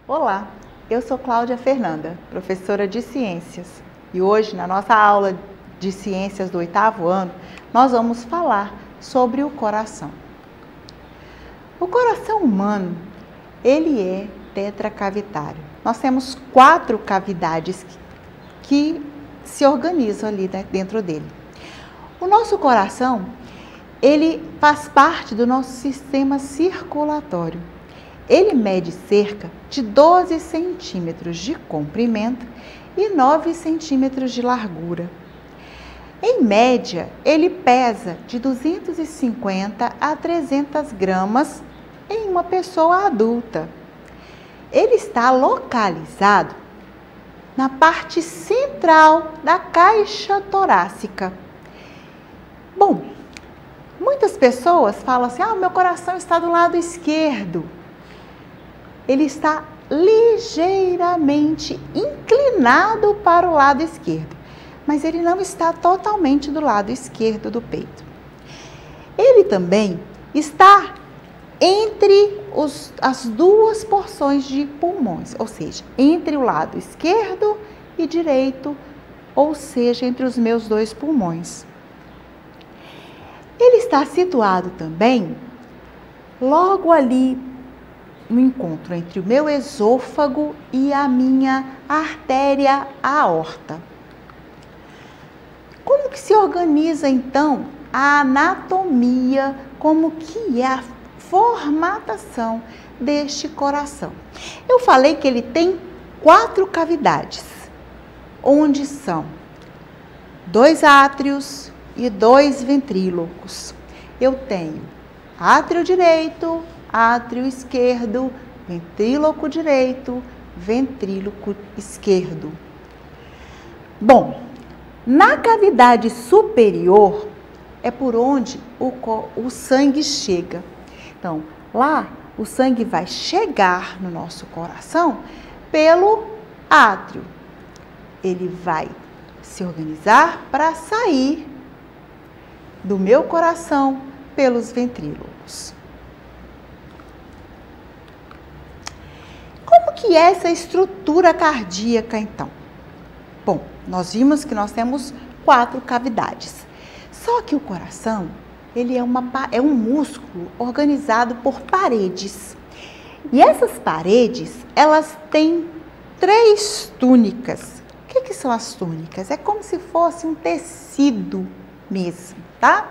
Olá, eu sou Cláudia Fernanda, professora de Ciências, e hoje, na nossa aula de Ciências do 8º ano, nós vamos falar sobre o coração. O coração humano, ele é tetracavitário. Nós temos 4 cavidades que se organizam ali dentro dele. O nosso coração, ele faz parte do nosso sistema circulatório. Ele mede cerca de 12 centímetros de comprimento e 9 centímetros de largura. Em média, ele pesa de 250 a 300 gramas em uma pessoa adulta. Ele está localizado na parte central da caixa torácica. Bom, muitas pessoas falam assim, o meu coração está do lado esquerdo. Ele está ligeiramente inclinado para o lado esquerdo, mas ele não está totalmente do lado esquerdo do peito. Ele também está entre as duas porções de pulmões, ou seja, entre o lado esquerdo e direito, ou seja, entre os meus 2 pulmões. Ele está situado também logo ali no encontro entre o meu esôfago e a minha artéria aorta. Como que se organiza então a anatomia, como que é a formatação deste coração? Eu falei que ele tem 4 cavidades, onde são 2 átrios e 2 ventrílocos. Eu tenho átrio direito, átrio esquerdo, ventríloco direito, ventríloco esquerdo. Bom, na cavidade superior é por onde o sangue chega. Então, lá o sangue vai chegar no nosso coração pelo átrio. Ele vai se organizar para sair do meu coração pelos ventrílocos. Como que é essa estrutura cardíaca, então? Bom, nós vimos que nós temos 4 cavidades. Só que o coração, ele é um músculo organizado por paredes. E essas paredes, elas têm 3 túnicas. O que são as túnicas? É como se fosse um tecido mesmo, tá?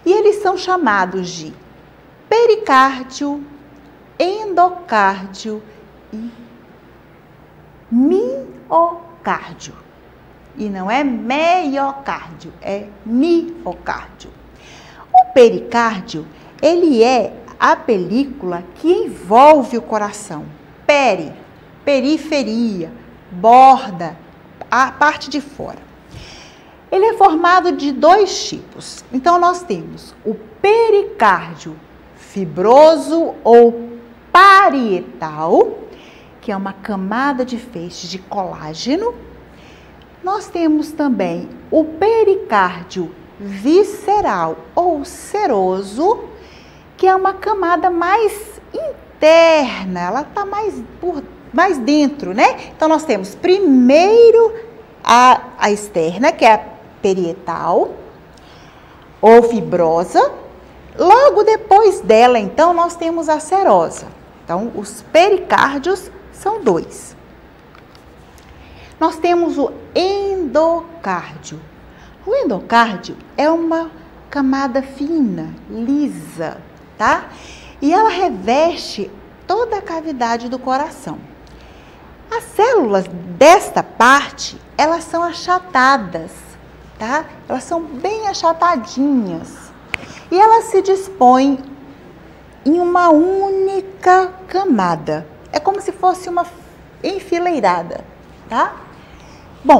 E eles são chamados de pericárdio, endocárdio e miocárdio. E não é meiocárdio, é miocárdio. O pericárdio, ele é a película que envolve o coração. Periferia, borda, a parte de fora. Ele é formado de 2 tipos. Então, nós temos o pericárdio fibroso ou parietal, que é uma camada de feixes de colágeno. Nós temos também o pericárdio visceral ou seroso, que é uma camada mais interna, ela está mais dentro, né? Então, nós temos primeiro a externa, que é a parietal ou fibrosa. Logo depois dela, então, nós temos a serosa. Então, os pericárdios são 2. Nós temos o endocárdio. O endocárdio é uma camada fina, lisa, tá? E ela reveste toda a cavidade do coração. As células desta parte, elas são achatadas, tá? Elas são bem achatadinhas. E elas se dispõem em uma única camada. É como se fosse uma enfileirada, tá? Bom,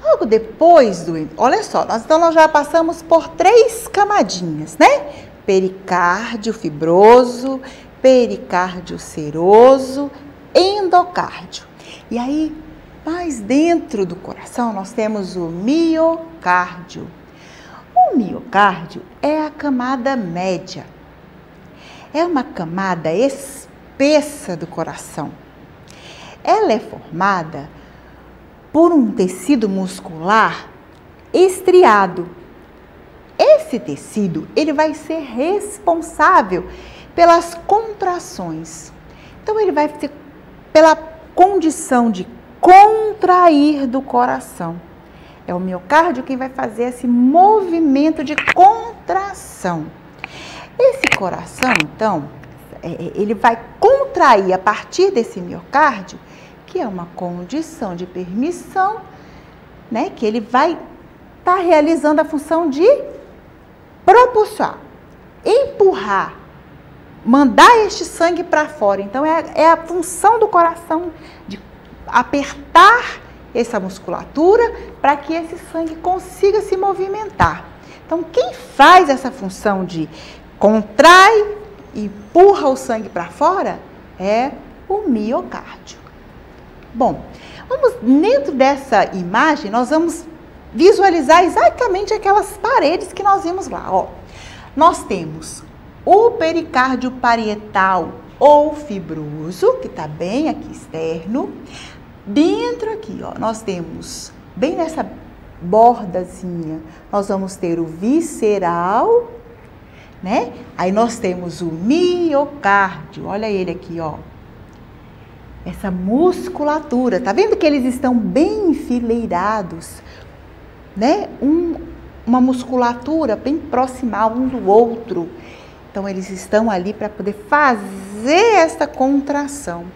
logo depois olha só, nós já passamos por 3 camadinhas, né? Pericárdio fibroso, pericárdio seroso, endocárdio. E aí, mais dentro do coração, nós temos o miocárdio. O miocárdio é a camada média. É uma camada espessa do coração, Ela é formada por um tecido muscular estriado. Esse tecido, ele vai ser responsável pelas contrações. Então, ele vai ser pela condição de contrair do coração. É o miocárdio quem vai fazer esse movimento de contração. Esse coração, então, ele vai contrair a partir desse miocárdio, que é uma condição de permissão, né? Que ele vai estar realizando a função de propulsar, empurrar, mandar este sangue para fora. Então, é a função do coração de apertar essa musculatura para que esse sangue consiga se movimentar. Então, quem faz essa função de contrai e empurra o sangue para fora é o miocárdio. Bom, dentro dessa imagem, nós vamos visualizar exatamente aquelas paredes que nós vimos lá. Ó, nós temos o pericárdio parietal ou fibroso, que está bem aqui externo. Dentro aqui, ó, nós temos, bem nessa bordazinha, nós vamos ter o visceral, né? Aí nós temos o miocárdio, olha ele aqui, ó. Essa musculatura, tá vendo que eles estão bem enfileirados, né? Uma musculatura bem proximal um do outro. Então, eles estão ali para poder fazer essa contração.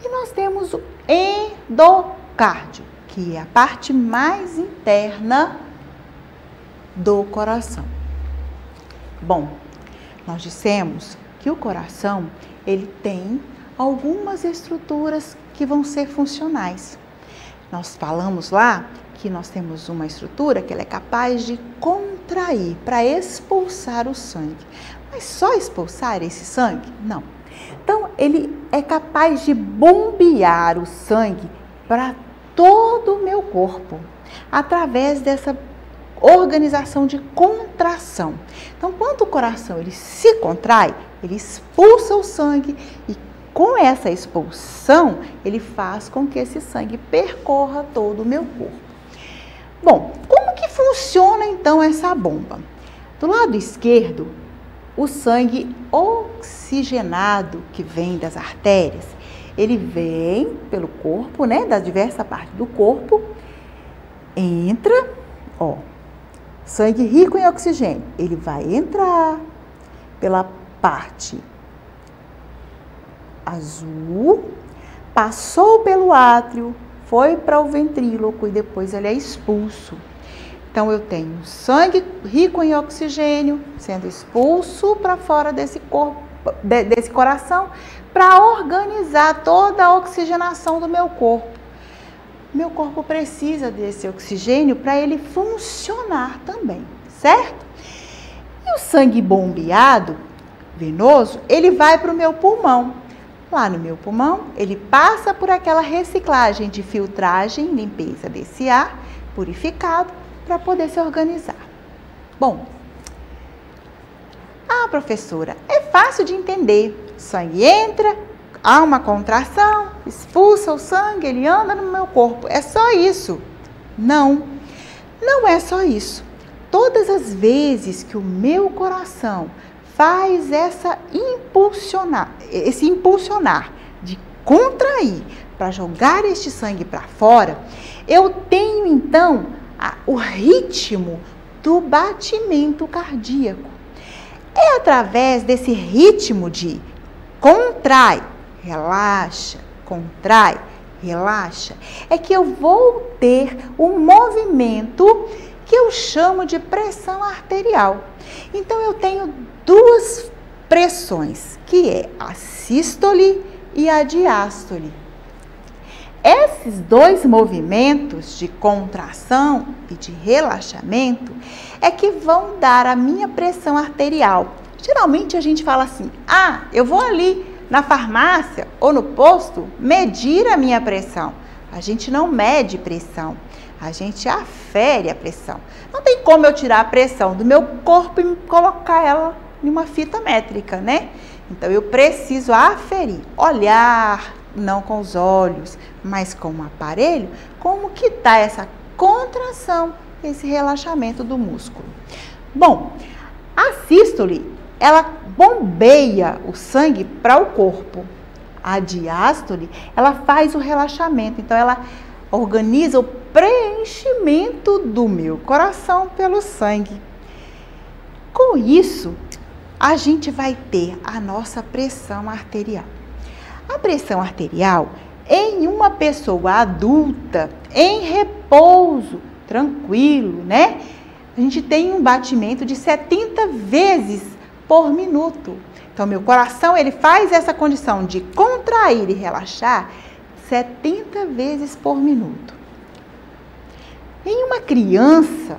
E nós temos o endocárdio, que é a parte mais interna do coração. Bom, nós dissemos que o coração, ele tem algumas estruturas que vão ser funcionais. Nós falamos lá que nós temos uma estrutura que ela é capaz de contrair para expulsar o sangue. Mas só expulsar esse sangue? Não. Então, ele é capaz de bombear o sangue para todo o meu corpo, através dessa organização de contração. Então, quando o coração ele se contrai, ele expulsa o sangue e com essa expulsão, ele faz com que esse sangue percorra todo o meu corpo. Bom, como que funciona então essa bomba? Do lado esquerdo, o sangue oxigenado que vem das artérias, ele vem pelo corpo, né, das diversas partes do corpo, entra, ó, sangue rico em oxigênio, ele vai entrar pela parte azul, passou pelo átrio, foi para o ventríloco e depois ele é expulso. Então, eu tenho sangue rico em oxigênio sendo expulso para fora desse corpo, desse coração, para organizar toda a oxigenação do meu corpo. Meu corpo precisa desse oxigênio para ele funcionar também, certo? E o sangue bombeado, venoso, ele vai para o meu pulmão. Lá no meu pulmão, ele passa por aquela reciclagem de filtragem, limpeza desse ar purificado para poder se organizar. Bom, professora, é fácil de entender. O sangue entra, há uma contração, expulsa o sangue, ele anda no meu corpo. É só isso? Não, não é só isso. Todas as vezes que o meu coração faz esse impulsionar de contrair para jogar este sangue para fora, eu tenho então o ritmo do batimento cardíaco. É através desse ritmo de contrai, relaxa, é que eu vou ter um movimento que eu chamo de pressão arterial. Então, eu tenho duas pressões, que é a sístole e a diástole. Esses dois movimentos de contração e de relaxamento é que vão dar a minha pressão arterial. Geralmente a gente fala assim, eu vou ali na farmácia ou no posto medir a minha pressão. A gente não mede pressão, a gente afere a pressão. Não tem como eu tirar a pressão do meu corpo e colocar ela em uma fita métrica, né? Então eu preciso aferir, olhar não com os olhos, mas com um aparelho, como que está essa contração, esse relaxamento do músculo. Bom, a sístole, ela bombeia o sangue para o corpo. A diástole, ela faz o relaxamento, então ela organiza o preenchimento do meu coração pelo sangue. Com isso, a gente vai ter a nossa pressão arterial. A pressão arterial, em uma pessoa adulta, em repouso, tranquilo, né? A gente tem um batimento de 70 vezes por minuto. Então, meu coração, ele faz essa condição de contrair e relaxar 70 vezes por minuto. Em uma criança,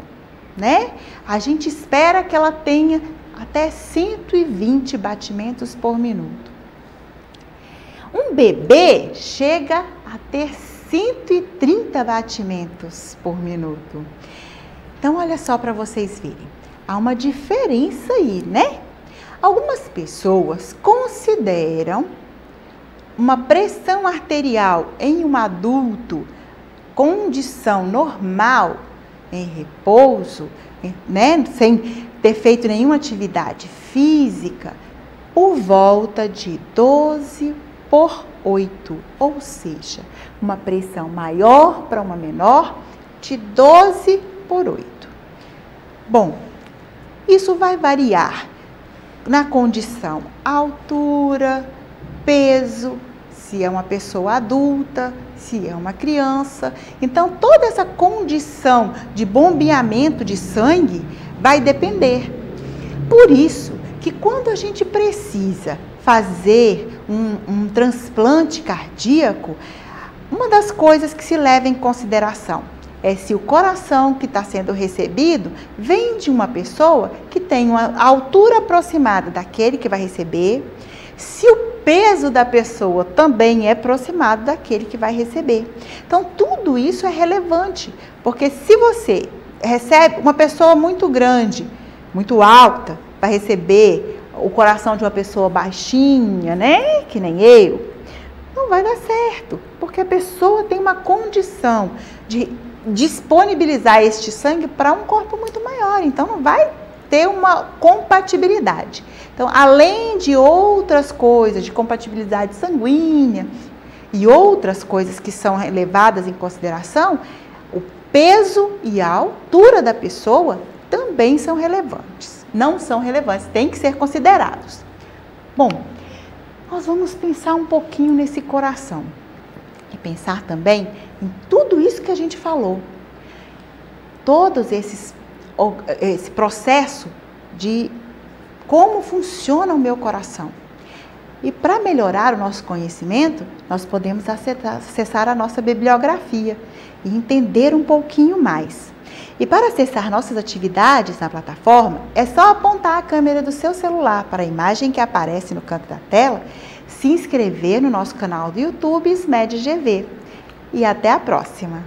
né, a gente espera que ela tenha até 120 batimentos por minuto. Um bebê chega a ter 130 batimentos por minuto. Então, olha só para vocês verem. Há uma diferença aí, né? Algumas pessoas consideram uma pressão arterial em um adulto, condição normal, em repouso, né, sem ter feito nenhuma atividade física, por volta de 12/8, ou seja, uma pressão maior para uma menor de 12/8. Bom, isso vai variar na condição altura, peso, se é uma pessoa adulta, se é uma criança. Então, toda essa condição de bombeamento de sangue vai depender. Por isso que quando a gente precisa fazer um transplante cardíaco, uma das coisas que se leva em consideração é se o coração que está sendo recebido vem de uma pessoa que tem uma altura aproximada daquele que vai receber, se o peso da pessoa também é aproximado daquele que vai receber. Então, tudo isso é relevante, porque se você recebe uma pessoa muito grande, muito alta, vai receber o coração de uma pessoa baixinha, né, que nem eu, não vai dar certo, porque a pessoa tem uma condição de disponibilizar este sangue para um corpo muito maior, então não vai ter uma compatibilidade. Então, além de outras coisas, de compatibilidade sanguínea e outras coisas que são levadas em consideração, o peso e a altura da pessoa também são relevantes. Não são relevantes, têm que ser considerados. Bom, nós vamos pensar um pouquinho nesse coração e pensar também em tudo isso que a gente falou. Esse processo de como funciona o meu coração. E para melhorar o nosso conhecimento, nós podemos acessar a nossa bibliografia e entender um pouquinho mais. E para acessar nossas atividades na plataforma, é só apontar a câmera do seu celular para a imagem que aparece no canto da tela, se inscrever no nosso canal do YouTube SMED GV. E até a próxima!